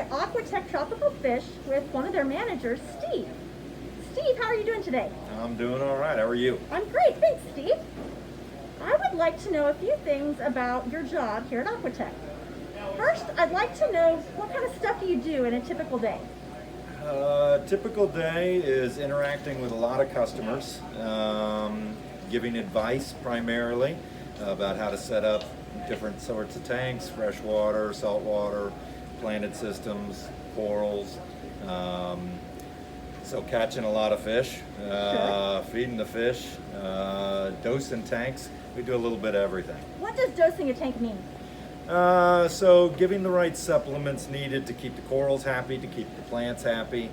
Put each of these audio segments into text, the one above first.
at Aquatek Tropical Fish with one of their managers, Steve. Steve, how are you doing today? I'm doing all right. How are you? I'm great, thanks, Steve. I would like to know a few things about your job here at Aquatek. First, I'd like to know what kind of stuff do you do in a typical day? Typical day is interacting with a lot of customers, giving advice primarily about how to set up different sorts of tanks, freshwater, saltwater, planted systems, corals. So catching a lot of fish, Sure. feeding the fish, dosing tanks. We do a little bit of everything. What does dosing a tank mean? So giving the right supplements needed to keep the corals happy, to keep the plants happy,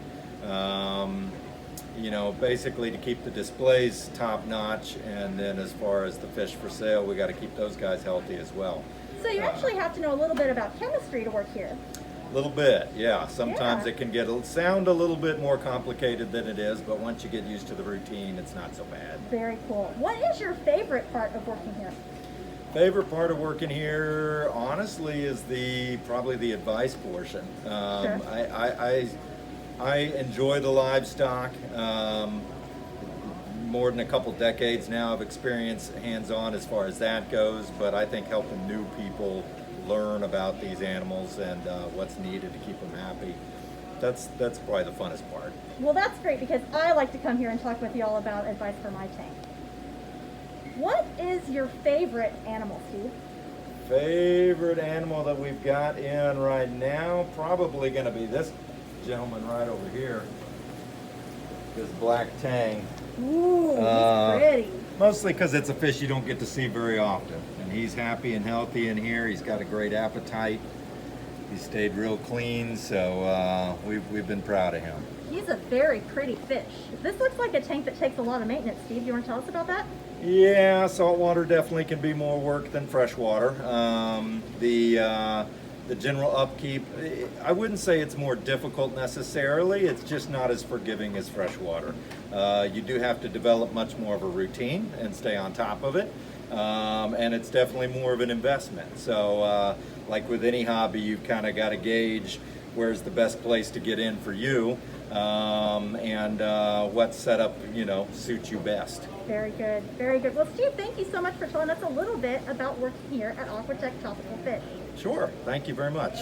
basically to keep the displays top notch, and then as far as the fish for sale, we got to keep those guys healthy as well. So you actually have to know a little bit about chemistry to work here. A little bit, yeah. Sometimes Yeah. it can sound a little bit more complicated than it is, but once you get used to the routine, it's not so bad. Very cool. What is your favorite part of working here? Favorite part of working here, honestly, is probably the advice portion. Sure. I enjoy the livestock. More than a couple decades now of experience hands-on as far as that goes, but I think helping new people learn about these animals and what's needed to keep them happy, that's probably the funnest part. Well, that's great because I like to come here and talk with you all about advice for my tank. What is your favorite animal, Steve? Favorite animal that we've got in right now, probably going to be this gentleman right over here, this black tang. Ooh, he's pretty. Mostly because it's a fish you don't get to see very often. And he's happy and healthy in here. He's got a great appetite. He's stayed real clean, so we've been proud of him. He's a very pretty fish. This looks like a tank that takes a lot of maintenance, Steve. You want to tell us about that? Yeah, saltwater definitely can be more work than freshwater. The general upkeep, I wouldn't say it's more difficult necessarily, it's just not as forgiving as freshwater. You do have to develop much more of a routine and stay on top of it, and it's definitely more of an investment. So like with any hobby, you've kind of got to gauge where's the best place to get in for you, and what setup suits you best. Very good, very good. Well, Steve, thank you so much for telling us a little bit about working here at Aquatek Tropical Fish. Sure, thank you very much.